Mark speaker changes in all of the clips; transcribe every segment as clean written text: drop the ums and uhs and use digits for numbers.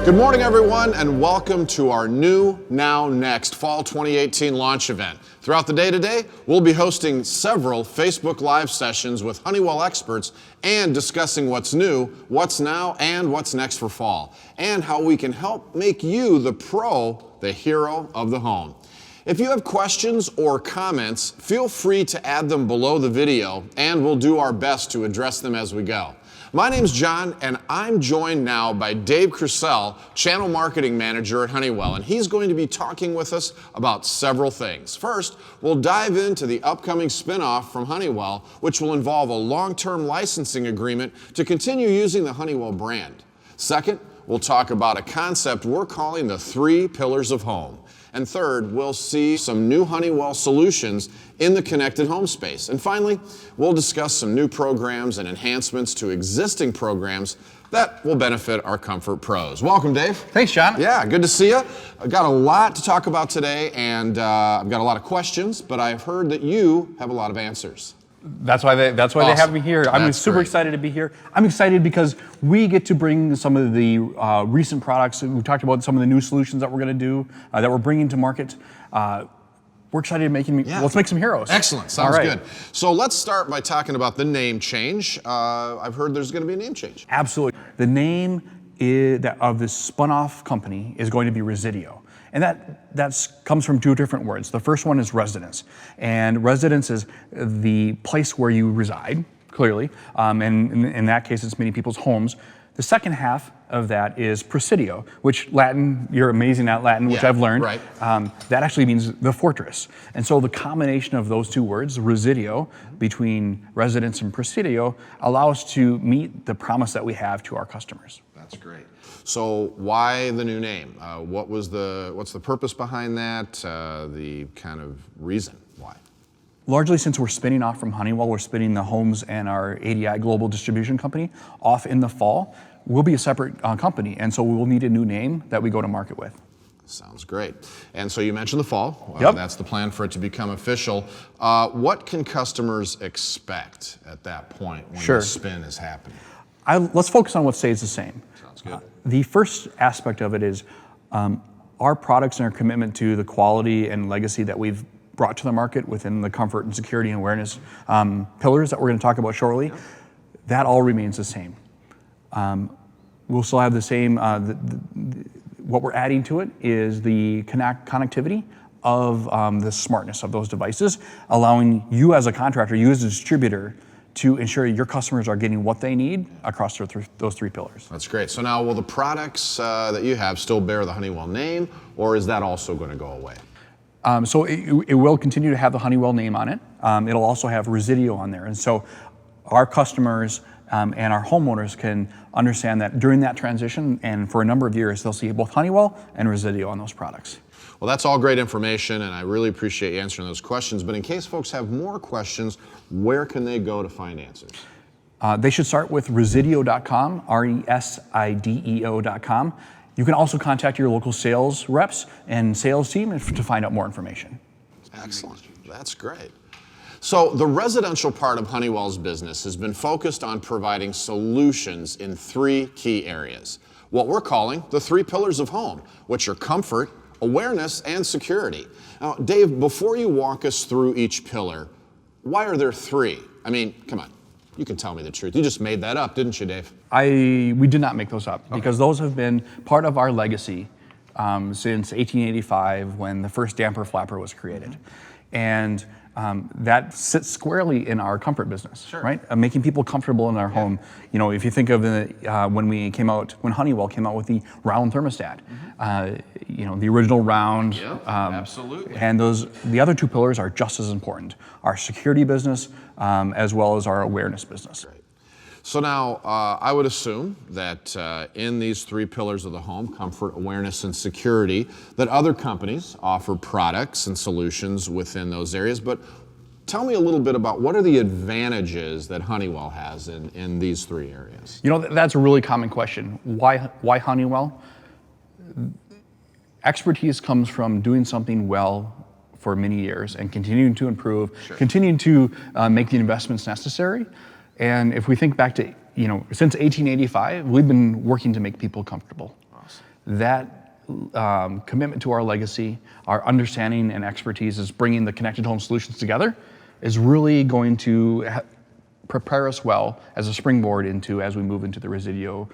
Speaker 1: Good morning, everyone, and welcome to our new Now Next Fall 2018 launch event. Throughout the day today, we'll be hosting several Facebook Live sessions with Honeywell experts and discussing what's new, what's now, and what's next for fall, and how we can help make you the pro, the hero of the home. If you have questions or comments, feel free to add them below the video, and we'll do our best to address them as we go. My name's John, and I'm joined now by Dave Crucell, Channel Marketing Manager at Honeywell, and he's going to be talking with us about several things. First, we'll dive into the upcoming spin-off from Honeywell, which will involve a long-term licensing agreement to continue using the Honeywell brand. Second, we'll talk about a concept we're calling the 3 pillars of home. And third, we'll see some new Honeywell solutions in the connected home space. And finally, we'll discuss some new programs and enhancements to existing programs that will benefit our comfort pros. Welcome, Dave.
Speaker 2: Thanks, John.
Speaker 1: Yeah, good to see you. I've got a lot to talk about today, and I've got a lot of questions, but I've heard that you have a lot of answers.
Speaker 2: That's why they have me here. I'm super excited to be here. I'm excited because we get to bring some of the recent products. We talked about some of the new solutions that we're going to do, that we're bringing to market. We're excited to let's make some heroes.
Speaker 1: Excellent, sounds good. So let's start by talking about the name change. I've heard there's going to be a name change.
Speaker 2: Absolutely. The name of this spun-off company is going to be Resideo. And that comes from 2 different words. The first one is residence. And residence is the place where you reside, clearly. And in that case, it's many people's homes. The second half of that is Presidio, which Latin, you're amazing at Latin, which I've learned.
Speaker 1: Right.
Speaker 2: That actually means the fortress. And so the combination of those 2 words, Resideo, between residence and Presidio, allow us to meet the promise that we have to our customers.
Speaker 1: That's great. So why the new name? What's the purpose behind that? The kind of reason why?
Speaker 2: Largely, since we're spinning off from Honeywell, we're spinning the homes and our ADI Global Distribution Company off in the fall. We'll be a separate company, and so we will need a new name that we go to market with.
Speaker 1: Sounds great. And so you mentioned the fall.
Speaker 2: Yep.
Speaker 1: That's the plan for it to become official. What can customers expect at that point when the spin is happening?
Speaker 2: Let's focus on what stays the same.
Speaker 1: Sounds good.
Speaker 2: The first aspect of it is our products and our commitment to the quality and legacy that we've brought to the market within the comfort and security and awareness pillars that we're going to talk about shortly. Yep. That all remains the same. We'll still have the same, what we're adding to it is the connectivity of the smartness of those devices, allowing you as a contractor, you as a distributor, to ensure your customers are getting what they need across those 3 pillars.
Speaker 1: That's great. So now, will the products that you have still bear the Honeywell name, or is that also going to go away?
Speaker 2: So it will continue to have the Honeywell name on it. It'll also have Resideo on there. And so our customers and our homeowners can understand that during that transition, and for a number of years, they'll see both Honeywell and Resideo on those products.
Speaker 1: Well, that's all great information, and I really appreciate you answering those questions. But in case folks have more questions, where can they go to find answers?
Speaker 2: They should start with resideo.com, resideo.com. You can also contact your local sales reps and sales team to find out more information.
Speaker 1: Excellent. That's great. So the residential part of Honeywell's business has been focused on providing solutions in 3 key areas. What we're calling the 3 pillars of home, which are comfort, awareness, and security. Now, Dave, before you walk us through each pillar, why are there 3? I mean, come on, you can tell me the truth. You just made that up, didn't you, Dave?
Speaker 2: We did not make those up, because those have been part of our legacy since 1885, when the first damper flapper was created. And that sits squarely in our comfort business, right? Making people comfortable in our home. You know, if you think of when Honeywell came out with the round thermostat, you know, the original round.
Speaker 1: Absolutely.
Speaker 2: And the other 2 pillars are just as important: our security business as well as our awareness business.
Speaker 1: Right. So now, I would assume that in these 3 pillars of the home, comfort, awareness, and security, that other companies offer products and solutions within those areas. But tell me a little bit about what are the advantages that Honeywell has in these 3 areas?
Speaker 2: You know, that's a really common question. Why Honeywell? Expertise comes from doing something well for many years and continuing to improve, continuing to make the investments necessary. And if we think back to, since 1885, we've been working to make people comfortable.
Speaker 1: Awesome.
Speaker 2: That commitment to our legacy, our understanding and expertise is bringing the connected home solutions together is really going to prepare us well as a springboard as we move into the Resideo,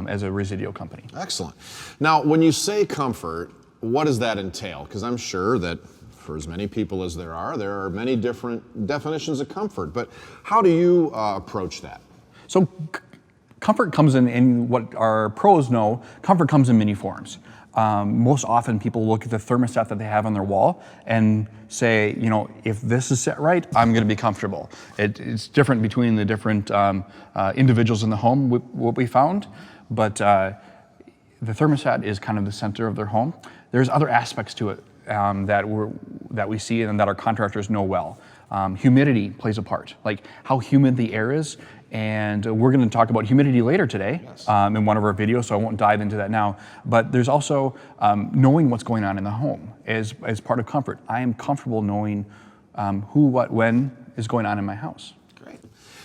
Speaker 2: as a Resideo company.
Speaker 1: Excellent. Now, when you say comfort, what does that entail? Because I'm sure that for as many people as there are many different definitions of comfort, but how do you approach that?
Speaker 2: So comfort comes in what our pros know, comfort comes in many forms. Most often people look at the thermostat that they have on their wall and say, if this is set right, I'm going to be comfortable. It's different between the different individuals in the home, what we found, but the thermostat is kind of the center of their home. There's other aspects to it that we see and that our contractors know well. Humidity plays a part, like how humid the air is. And we're going to talk about humidity later today in one of our videos, so I won't dive into that now. But there's also knowing what's going on in the home as part of comfort. I am comfortable knowing who, what, when is going on in my house.
Speaker 1: Great.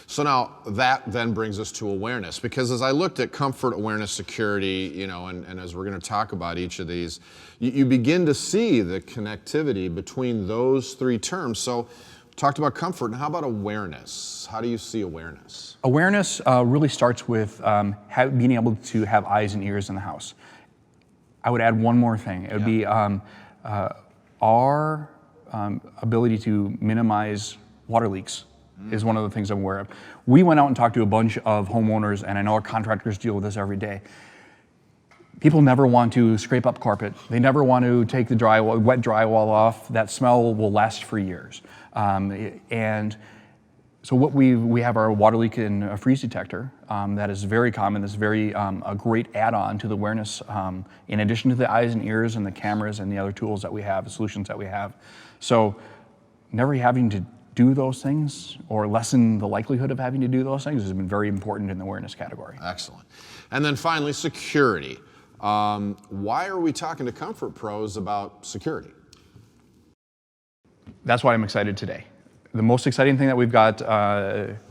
Speaker 1: So now that then brings us to awareness, because as I looked at comfort, awareness, security, and as we're going to talk about each of these, you begin to see the connectivity between those three terms. So talked about comfort, and how about awareness? How do you see awareness?
Speaker 2: Awareness really starts with being able to have eyes and ears in the house. I would add one more thing. It would be our ability to minimize water leaks is one of the things I'm aware of. We went out and talked to a bunch of homeowners, and I know our contractors deal with this every day. People never want to scrape up carpet. They never want to take the wet drywall off. That smell will last for years. And so what we have our water leak and freeze detector that is very common. That's very a great add-on to the awareness. In addition to the eyes and ears and the cameras and the other tools that we have, the solutions that we have. So never having to do those things or lessen the likelihood of having to do those things has been very important in the awareness category.
Speaker 1: Excellent. And then finally, security. Why are we talking to comfort pros about security?
Speaker 2: That's why I'm excited today. The most exciting thing that we've got,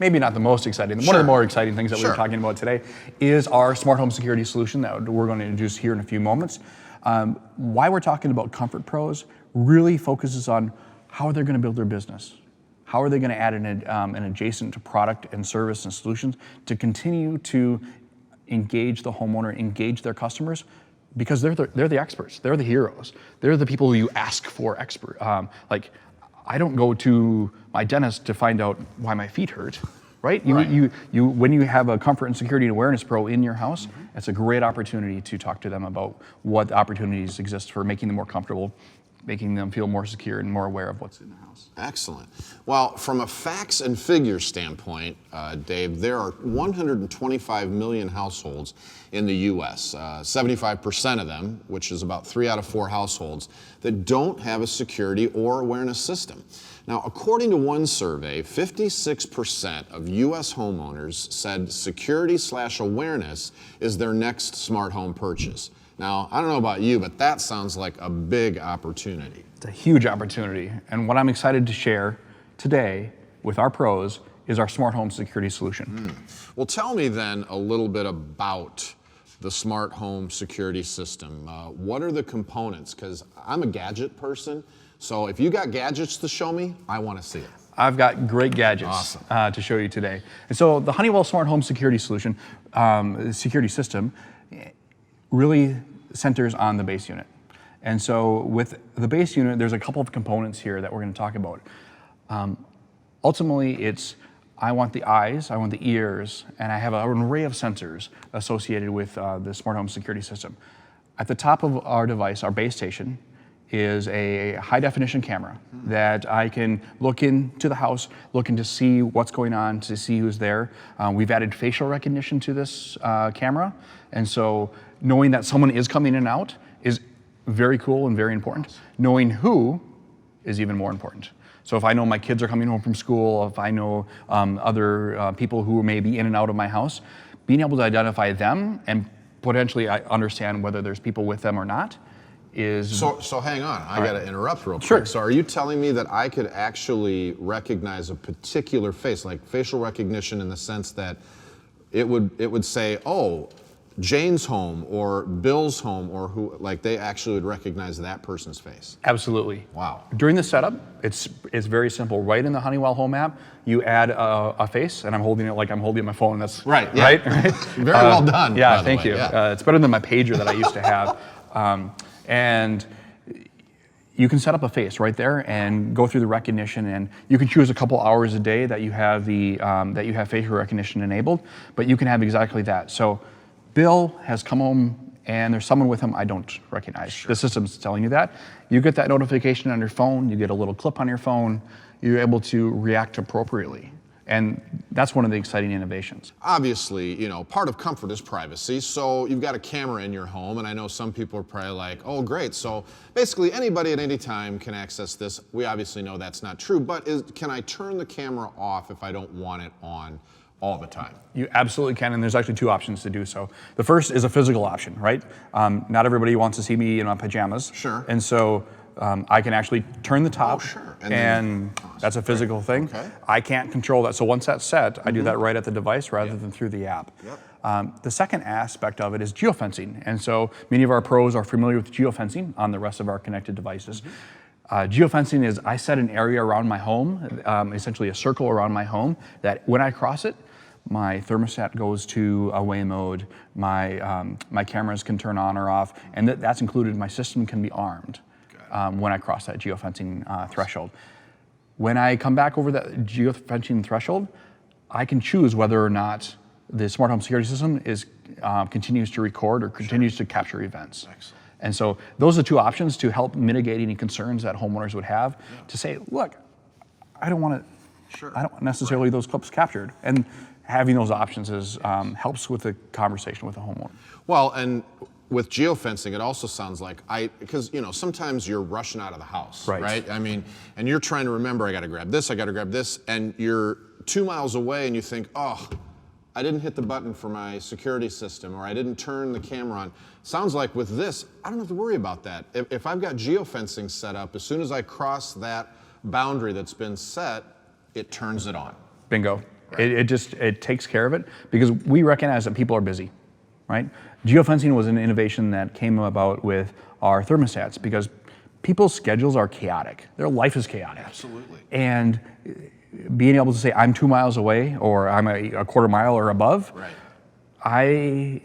Speaker 2: maybe not the most exciting, one of the more exciting things that we're talking about today is our smart home security solution that we're going to introduce here in a few moments. Why we're talking about comfort pros really focuses on how are they going to build their business? How are they going to add an adjacent product and service and solutions to continue to engage the homeowner, engage their customers, because they're the experts, they're the heroes, they're the people who you ask for expert. I don't go to my dentist to find out why my feet hurt, right? When you have a comfort and security and awareness pro in your house, it's a great opportunity to talk to them about what opportunities exist for making them more comfortable, making them feel more secure and more aware of what's in the house.
Speaker 1: Excellent. Well, from a facts and figures standpoint, Dave, there are 125 million households in the U.S., 75% of them, which is about 3 out of 4 households, that don't have a security or awareness system. Now, according to one survey, 56% of U.S. homeowners said security/awareness is their next smart home purchase. Now, I don't know about you, but that sounds like a big opportunity.
Speaker 2: It's a huge opportunity. And what I'm excited to share today with our pros is our smart home security solution.
Speaker 1: Well, tell me then a little bit about the smart home security system. What are the components? Because I'm a gadget person, so if you got gadgets to show me, I want to see it.
Speaker 2: I've got great gadgets to show you today. And so the Honeywell smart home security solution, security system, really centers on the base unit. And so with the base unit, there's a couple of components here that we're going to talk about. Ultimately, it's I want the eyes, I want the ears, and I have an array of sensors associated with the smart home security system. At the top of our device, our base station, is a high definition camera that I can look into the house, looking to see what's going on, to see who's there. We've added facial recognition to this camera, and so knowing that someone is coming in and out is very cool and very important. Knowing who is even more important. So if I know my kids are coming home from school, if I know other people who may be in and out of my house, being able to identify them and potentially understand whether there's people with them or not is...
Speaker 1: So hang on, I got to interrupt real quick.
Speaker 2: Sure.
Speaker 1: So are you telling me that I could actually recognize a particular face, like facial recognition, in the sense that it would say, oh, Jane's home or Bill's home, or who, like they actually would recognize that person's face?
Speaker 2: Absolutely.
Speaker 1: Wow.
Speaker 2: During the setup, it's very simple. Right in the Honeywell Home app, you add a face, and I'm holding it like I'm holding my phone. That's
Speaker 1: right. Yeah.
Speaker 2: Right.
Speaker 1: Very well done.
Speaker 2: Yeah.
Speaker 1: By the
Speaker 2: Thank
Speaker 1: way.
Speaker 2: you.
Speaker 1: Yeah.
Speaker 2: It's better than my pager that I used to have. And you can set up a face right there and go through the recognition, and you can choose a couple hours a day that you have facial recognition enabled, but you can have exactly that. So Bill has come home and there's someone with him I don't recognize. Sure. The system's telling you that. You get that notification on your phone, you get a little clip on your phone, you're able to react appropriately. And that's one of the exciting innovations.
Speaker 1: Obviously, you know, part of comfort is privacy. So you've got a camera in your home, and I know some people are probably like, oh, great. So basically anybody at any time can access this. We obviously know that's not true, but can I turn the camera off if I don't want it on all the time?
Speaker 2: You absolutely can, and there's actually two options to do so. The first is a physical option, right? Not everybody wants to see me in my pajamas.
Speaker 1: Sure.
Speaker 2: And so I can actually turn the top,
Speaker 1: sure.
Speaker 2: and that's a physical thing.
Speaker 1: Okay.
Speaker 2: I can't control that. So once that's set, I do that right at the device rather than through the app.
Speaker 1: Yep.
Speaker 2: The second aspect of it is geofencing. And so many of our pros are familiar with geofencing on the rest of our connected devices. Geofencing is I set an area around my home, essentially a circle around my home, that when I cross it, my thermostat goes to away mode, my cameras can turn on or off, and that's included. My system can be armed when I cross that geofencing threshold. When I come back over that geofencing threshold, I can choose whether or not the smart home security system continues to record or continues to capture events.
Speaker 1: Excellent.
Speaker 2: And so those are two options to help mitigate any concerns that homeowners would have to say, look, I don't want necessarily those clips captured. And having those options helps with the conversation with the homeowner.
Speaker 1: Well, and with geofencing, it also sounds like because, you know, sometimes you're rushing out of the house, right? I mean, and you're trying to remember, I got to grab this, and you're 2 miles away and you think, oh, I didn't hit the button for my security system, or I didn't turn the camera on. Sounds like with this, I don't have to worry about that. If I've got geofencing set up, as soon as I cross that boundary that's been set, it turns it on.
Speaker 2: Bingo. Right. It takes care of it, because we recognize that people are busy, right? Geofencing was an innovation that came about with our thermostats, because people's schedules are chaotic. Their life is chaotic.
Speaker 1: Absolutely.
Speaker 2: And being able to say, I'm 2 miles away, or I'm a quarter mile or above,
Speaker 1: right.
Speaker 2: I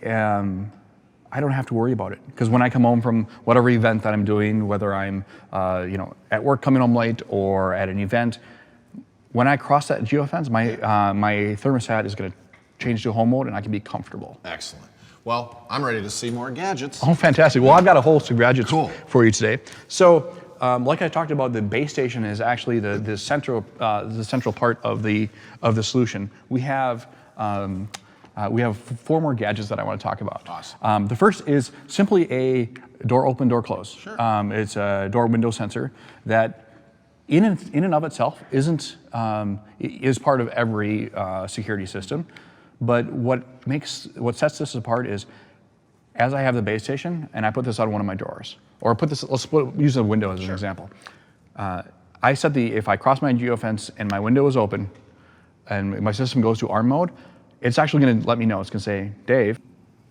Speaker 2: don't have to worry about it, because when I come home from whatever event that I'm doing, whether I'm at work coming home late or at an event, when I cross that geofence, my thermostat is going to change to home mode, and I can be comfortable.
Speaker 1: Excellent. Well, I'm ready to see more gadgets.
Speaker 2: Oh, fantastic. Well, I've got a whole host of gadgets
Speaker 1: for
Speaker 2: you today. So, like I talked about, the base station is actually the central part of the solution. We have 4 more gadgets that I want to talk about.
Speaker 1: Awesome.
Speaker 2: The first is simply a door open, door close.
Speaker 1: Sure.
Speaker 2: It's a door window sensor that, in and of itself, is part of every security system. But what sets this apart is, as I have the base station and I put this on one of my doors, or use a window as an example. I set if I cross my geofence and my window is open and my system goes to arm mode, it's actually going to let me know. It's going to say, Dave,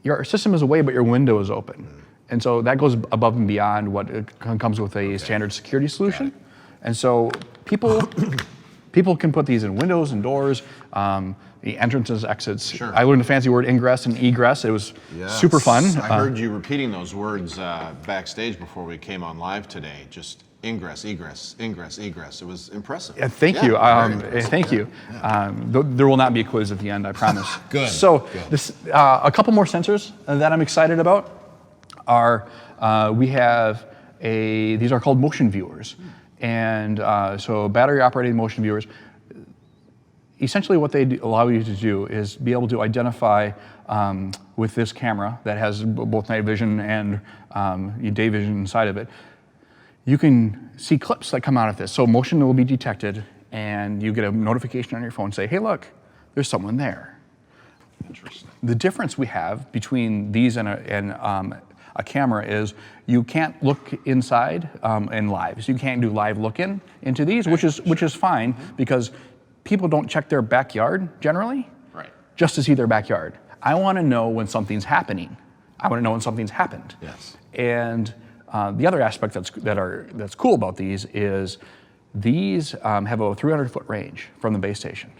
Speaker 2: your system is away, but your window is open. And so that goes above and beyond what comes with a standard security solution. And so people can put these in windows and doors, the entrances, exits.
Speaker 1: Sure.
Speaker 2: I learned a fancy word, ingress and egress. It was super fun.
Speaker 1: I heard you repeating those words backstage before we came on live today. Just ingress, egress, ingress, egress. It was impressive.
Speaker 2: Thank you. Thank you. There will not be a quiz at the end, I promise.
Speaker 1: Good.
Speaker 2: So a couple more sensors that I'm excited about are, these are called motion viewers. And so battery operated motion viewers, essentially what they allow you to do is be able to identify with this camera that has both night vision and day vision inside of it. You can see clips that come out of this. So motion will be detected, and you get a notification on your phone say, hey, look, there's someone there.
Speaker 1: Interesting.
Speaker 2: The difference we have between these and a camera is you can't look inside in live. So you can't do live look-in into these, which is fine because people don't check their backyard generally just to see their backyard. I want to know when something's happening. I want to know when something's happened.
Speaker 1: Yes.
Speaker 2: And the other aspect that's cool about these is these have a 300-foot range from the base station.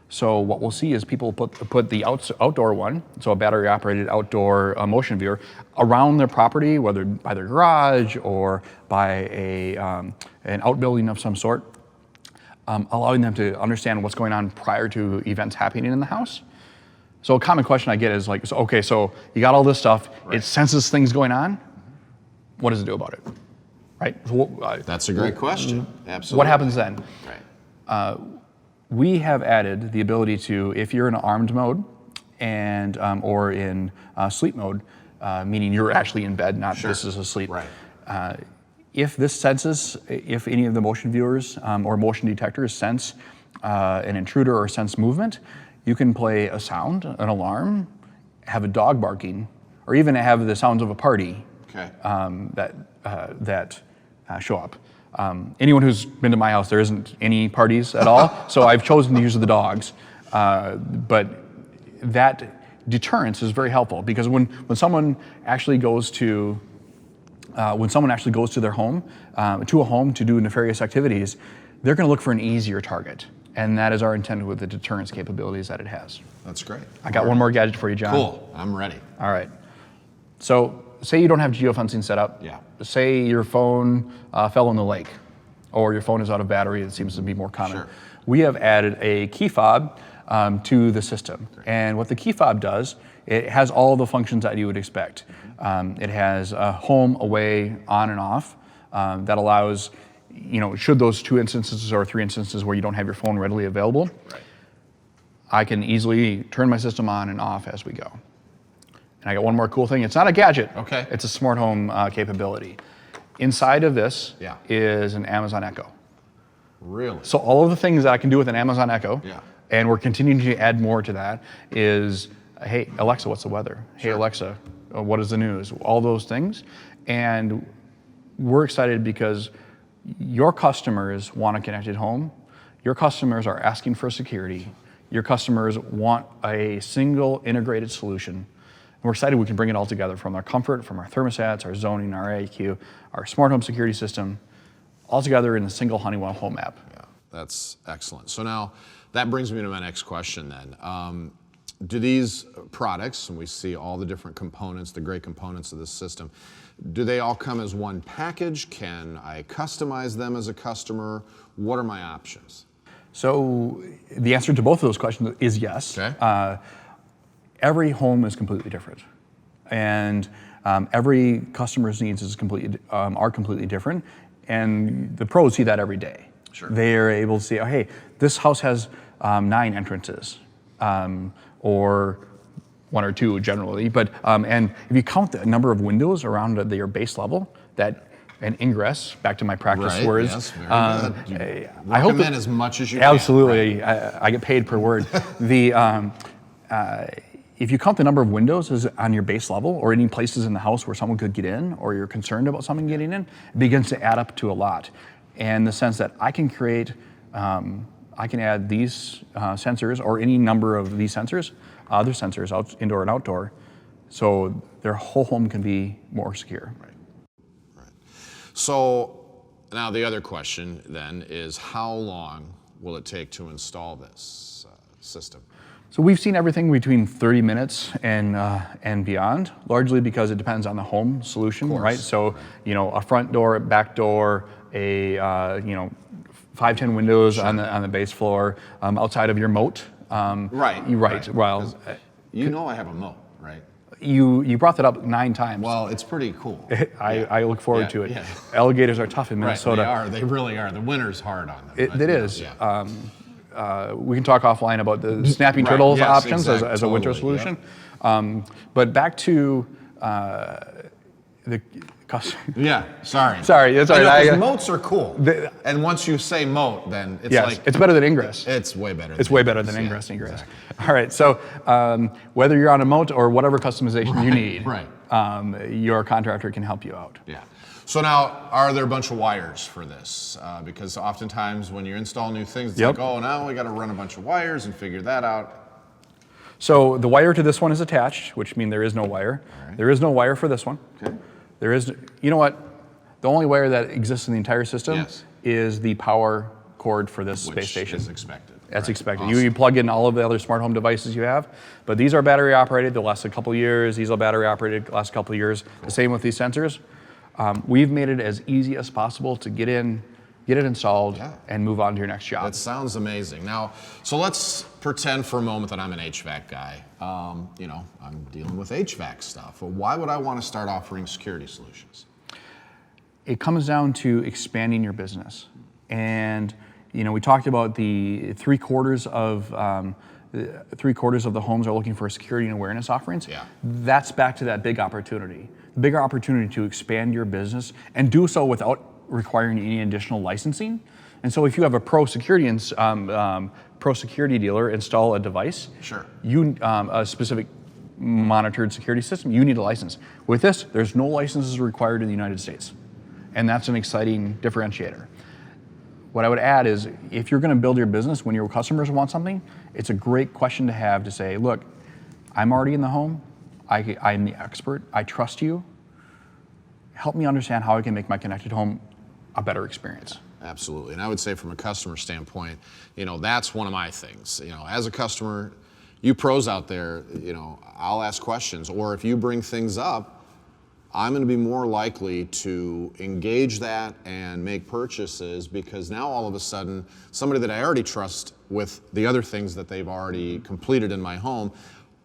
Speaker 2: So what we'll see is people put the outdoor one, so a battery-operated outdoor motion viewer, around their property, whether by their garage or by an outbuilding of some sort, allowing them to understand what's going on prior to events happening in the house. So a common question I get is like, so you got all this stuff, it senses things going on, what does it do about it, right? So,
Speaker 1: that's a great question, absolutely.
Speaker 2: What happens then?
Speaker 1: Right.
Speaker 2: We have added the ability to, if you're in armed mode and or in sleep mode, meaning you're actually in bed, not this is asleep.
Speaker 1: Right.
Speaker 2: If this senses, if any of the motion viewers or motion detectors sense an intruder or sense movement, you can play a sound, an alarm, have a dog barking, or even have the sounds of a party that show up. Anyone who's been to my house, there isn't any parties at all, so I've chosen to use the dogs. But that deterrence is very helpful because when someone actually goes to their home, to a home to do nefarious activities, they're going to look for an easier target, and that is our intent with the deterrence capabilities that it has.
Speaker 1: That's great.
Speaker 2: I got one more gadget for you, John.
Speaker 1: Cool. I'm ready.
Speaker 2: All right. So say you don't have geofencing set up.
Speaker 1: Yeah.
Speaker 2: Say your phone fell in the lake, or your phone is out of battery. It seems to be more common.
Speaker 1: Sure.
Speaker 2: We have added a key fob to the system. And what the key fob does, it has all the functions that you would expect. It has home, away, on and off that allows, should those 2 instances or 3 instances where you don't have your phone readily available, I can easily turn my system on and off as we go. And I got one more cool thing. It's not a gadget.
Speaker 1: Okay.
Speaker 2: It's a smart home capability. Inside of this is an Amazon Echo.
Speaker 1: Really?
Speaker 2: So all of the things that I can do with an Amazon Echo, and we're continuing to add more to that, is, hey, Alexa, what's the weather? Hey, Alexa, what is the news? All those things. And we're excited because your customers want a connected home. Your customers are asking for security. Your customers want a single integrated solution. And we're excited we can bring it all together from our comfort, from our thermostats, our zoning, our AIQ, our smart home security system, all together in a single Honeywell home app.
Speaker 1: Yeah, that's excellent. So now that brings me to my next question then. Do these products, and we see all the different components, the great components of this system, do they all come as one package? Can I customize them as a customer? What are my options?
Speaker 2: So the answer to both of those questions is yes.
Speaker 1: Okay.
Speaker 2: Every home is completely different, and every customer's needs are completely different, and the pros see that every day.
Speaker 1: Sure.
Speaker 2: They are able to see, oh, hey, this house has 9 entrances, or 1 or 2 generally, but and if you count the number of windows around your base level, that an ingress, back to my practice words.
Speaker 1: Yes, very good.
Speaker 2: I hope
Speaker 1: recommend as much as you
Speaker 2: absolutely,
Speaker 1: can. Right.
Speaker 2: I get paid per word. If you count the number of windows as on your base level or any places in the house where someone could get in or you're concerned about someone getting in, it begins to add up to a lot. And the sense that I can create, I can add these sensors or any number of these sensors, other sensors, indoor and outdoor, so their whole home can be more secure.
Speaker 1: Right. So now the other question then is, how long will it take to install this system?
Speaker 2: So we've seen everything between 30 minutes and beyond, largely because it depends on the home solution, right? So, a front door, back door, 5-10 windows on the base floor, outside of your moat.
Speaker 1: Right.
Speaker 2: Well,
Speaker 1: I have a moat, right?
Speaker 2: You brought that up 9 times.
Speaker 1: Well, it's pretty cool.
Speaker 2: I look forward to it.
Speaker 1: Yeah.
Speaker 2: Alligators are tough in Minnesota.
Speaker 1: Right, they really are. The winter's hard on them.
Speaker 2: It is. Yeah. We can talk offline about the snapping turtles options as a winter solution. Yep. But back to the customer.
Speaker 1: Yeah, sorry.
Speaker 2: Sorry, that's all right.
Speaker 1: Because moats are cool. And once you say moat, then it's
Speaker 2: it's better than ingress.
Speaker 1: It's way better.
Speaker 2: It's way better than ingress. Exactly. All right, so whether you're on a moat or whatever customization you need, your contractor can help you out.
Speaker 1: Yeah. So now, are there a bunch of wires for this? Because oftentimes when you install new things, it's like, oh, now we got to run a bunch of wires and figure that out.
Speaker 2: So the wire to this one is attached, which means there is no wire. Right. There is no wire for this one.
Speaker 1: Okay.
Speaker 2: There is, you know what? The only wire that exists in the entire system is the power cord for this space station.
Speaker 1: Which is expected.
Speaker 2: That's expected.
Speaker 1: Awesome.
Speaker 2: You plug in all of the other smart home devices you have, but these are battery operated. They'll last a couple years. These are battery operated, last a couple years. Cool. The same with these sensors. We've made it as easy as possible to get it installed, and move on to your next job.
Speaker 1: That sounds amazing. Now, so let's pretend for a moment that I'm an HVAC guy. You know, I'm dealing with HVAC stuff. Well, why would I want to start offering security solutions?
Speaker 2: It comes down to expanding your business. And, you know, we talked about the three-quarters of the homes are looking for security and awareness offerings.
Speaker 1: Yeah.
Speaker 2: That's back to that big opportunity. The bigger opportunity to expand your business and do so without requiring any additional licensing. And so if you have a pro security dealer install a device, a specific monitored security system, you need a license. With this, there's no licenses required in the United States. And that's an exciting differentiator. What I would add is, if you're going to build your business when your customers want something, it's a great question to have to say, look, I'm already in the home. I'm the expert. I trust you. Help me understand how I can make my connected home a better experience.
Speaker 1: Absolutely. And I would say from a customer standpoint, you know, that's one of my things. You know, as a customer, you pros out there, you know, I'll ask questions. Or if you bring things up, I'm going to be more likely to engage that and make purchases, because now all of a sudden, somebody that I already trust with the other things that they've already completed in my home,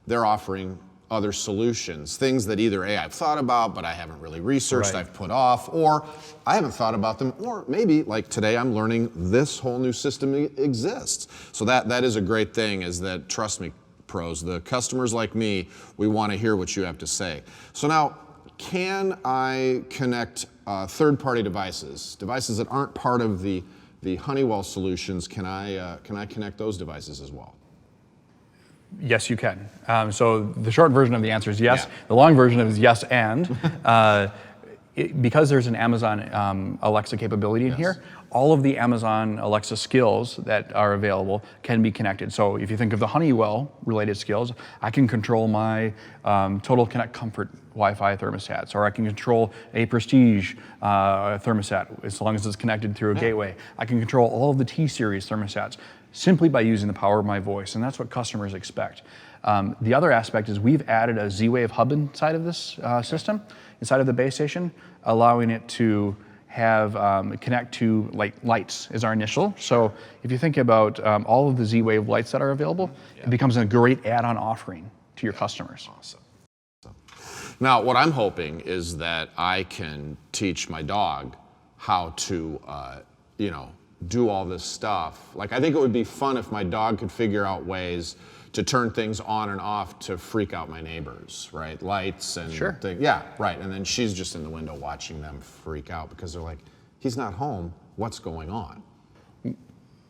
Speaker 1: they're offering other solutions, things that either A, I've thought about, but I haven't really researched, I've put off, or I haven't thought about them, or maybe like today I'm learning this whole new system exists. So that is a great thing, is that, trust me, pros, the customers like me, we want to hear what you have to say. So now, can I connect third-party devices that aren't part of the Honeywell solutions? Can I connect those devices as well?
Speaker 2: Yes, you can. So the short version of the answer is yes. Yeah. The long version is yes and. Because there's an Amazon Alexa capability in here, all of the Amazon Alexa skills that are available can be connected. So if you think of the Honeywell related skills, I can control my Total Connect Comfort Wi-Fi thermostats, or I can control a Prestige thermostat as long as it's connected through a gateway. I can control all of the T-Series thermostats simply by using the power of my voice, and that's what customers expect. The other aspect is we've added a Z-Wave hub inside of this system, inside of the base station, allowing it to have connect to lights is our initial. So if you think about all of the Z-Wave lights that are available, it becomes a great add-on offering to your customers.
Speaker 1: Awesome. Now, what I'm hoping is that I can teach my dog how to, you know, do all this stuff. Like, I think it would be fun if my dog could figure out ways to turn things on and off to freak out my neighbors, right? Lights and things. Yeah, right. And then she's just in the window watching them freak out because they're like, he's not home. What's going on?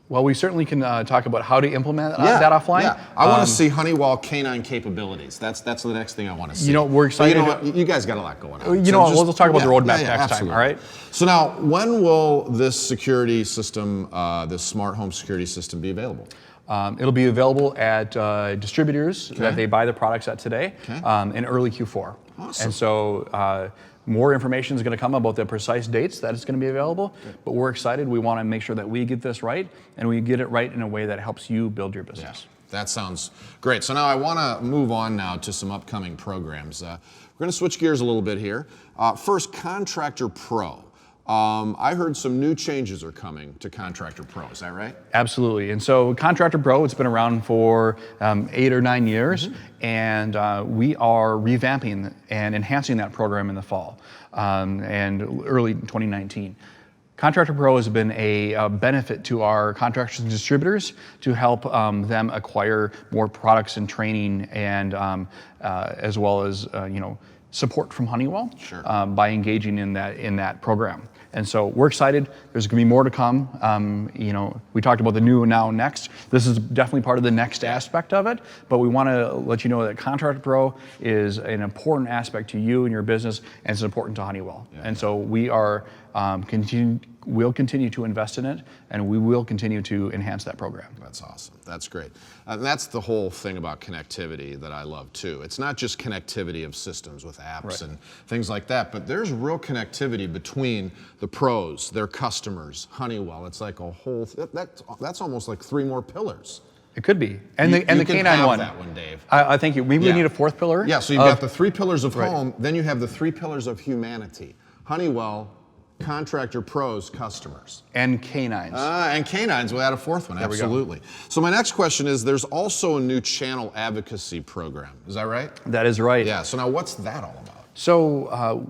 Speaker 2: Well, we certainly can talk about how to implement that offline.
Speaker 1: Yeah. I want to see Honeywell canine capabilities. That's the next thing I want to see.
Speaker 2: You know, we're excited.
Speaker 1: But you know what? You guys got a lot going on.
Speaker 2: You know what? We'll talk about the roadmap next time, all right?
Speaker 1: So now, when will this security system, this smart home security system, be available?
Speaker 2: It'll be available at distributors that they buy the products at today in early Q4.
Speaker 1: Awesome.
Speaker 2: And so more information is going to come about the precise dates that it's going to be available, but we're excited. We want to make sure that we get this right, and we get it right in a way that helps you build your business.
Speaker 1: Yeah, that sounds great. So now I want to move on now to some upcoming programs. We're going to switch gears a little bit here. First, Contractor Pro. I heard some new changes are coming to Contractor Pro. Is that right?
Speaker 2: Absolutely. And so Contractor Pro, it's been around for 8 or 9 years, and we are revamping and enhancing that program in the fall and early 2019. Contractor Pro has been a benefit to our contractors and distributors to help them acquire more products and training, and as well as support from Honeywell
Speaker 1: Sure.
Speaker 2: by engaging in that program. And so we're excited. There's going to be more to come. We talked about the new now next. This is definitely part of the next aspect of it, but we want to let you know that Contractor Pro is an important aspect to you and your business, and it's important to Honeywell.
Speaker 1: Yeah.
Speaker 2: And so we are we'll continue to invest in it, and we will continue to enhance that program.
Speaker 1: That's awesome. That's great. And that's the whole thing about connectivity that I love too. It's not just connectivity of systems with apps and things like that, but there's real connectivity between the pros, their customers, Honeywell. It's like a whole, that's almost like 3 more pillars.
Speaker 2: It could be. And the
Speaker 1: can
Speaker 2: canine
Speaker 1: have
Speaker 2: one.
Speaker 1: That one, Dave.
Speaker 2: I think we need a 4th pillar.
Speaker 1: Yeah, so you've got the 3 pillars of home, then you have the 3 pillars of humanity. Honeywell, Contractor, pros, customers.
Speaker 2: And canines.
Speaker 1: And canines, we'll add a 4th one, absolutely. So my next question is, there's also a new channel advocacy program, is that right?
Speaker 2: That is right.
Speaker 1: Yeah, so now what's that all about?
Speaker 2: So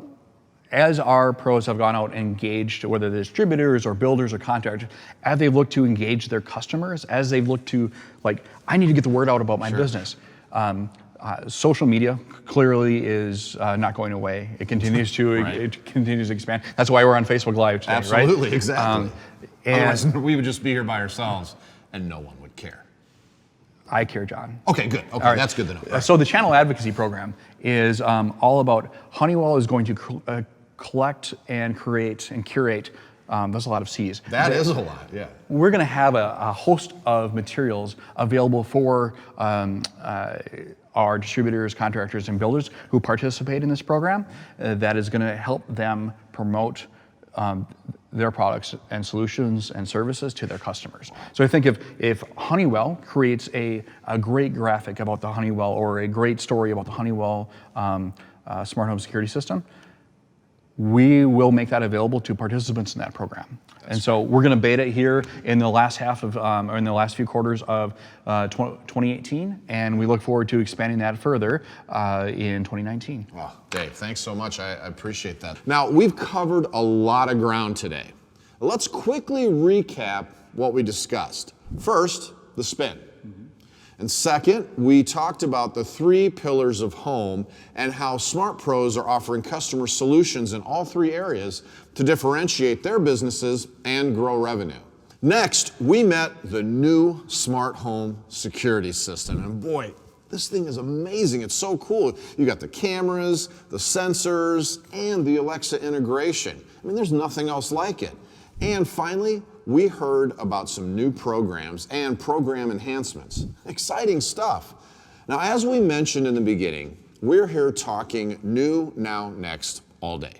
Speaker 2: as our pros have gone out and engaged, whether they're distributors or builders or contractors, as they've looked to engage their customers, as they've looked to, I need to get the word out about my business. Social media clearly is not going away. It continues to it continues to expand. That's why we're on Facebook Live today,
Speaker 1: Absolutely,
Speaker 2: right?
Speaker 1: exactly. Otherwise, we would just be here by ourselves, and no one would care.
Speaker 2: I care, John.
Speaker 1: Okay, good. Okay, that's good to know. Right.
Speaker 2: So the channel advocacy program is all about Honeywell is going to collect and create and curate. That's a lot of C's.
Speaker 1: That is a lot, yeah.
Speaker 2: We're going to have a host of materials available for our distributors, contractors, and builders who participate in this program that is going to help them promote their products and solutions and services to their customers. So I think if Honeywell creates a great graphic about the Honeywell or a great story about the Honeywell smart home security system, we will make that available to participants in that program. And so we're going to beta it here in the last half of, or in the last few quarters of 2018, and we look forward to expanding that further in 2019.
Speaker 1: Well, Dave, thanks so much. I appreciate that. Now, we've covered a lot of ground today. Let's quickly recap what we discussed. First, the spin. And second, we talked about the 3 pillars of home and how Smart Pros are offering customer solutions in all 3 areas to differentiate their businesses and grow revenue. Next, we met the new smart home security system. And boy, this thing is amazing. It's so cool. You got the cameras, the sensors, and the Alexa integration. I mean, there's nothing else like it. And finally, we heard about some new programs and program enhancements. Exciting stuff. Now, as we mentioned in the beginning, we're here talking new, now, next all day.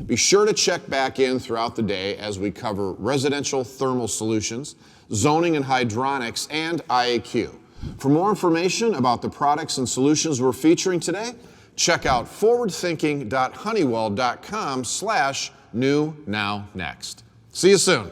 Speaker 1: Be sure to check back in throughout the day as we cover residential thermal solutions, zoning and hydronics, and IAQ. For more information about the products and solutions we're featuring today, check out forwardthinking.honeywell.com/new now next. See you soon.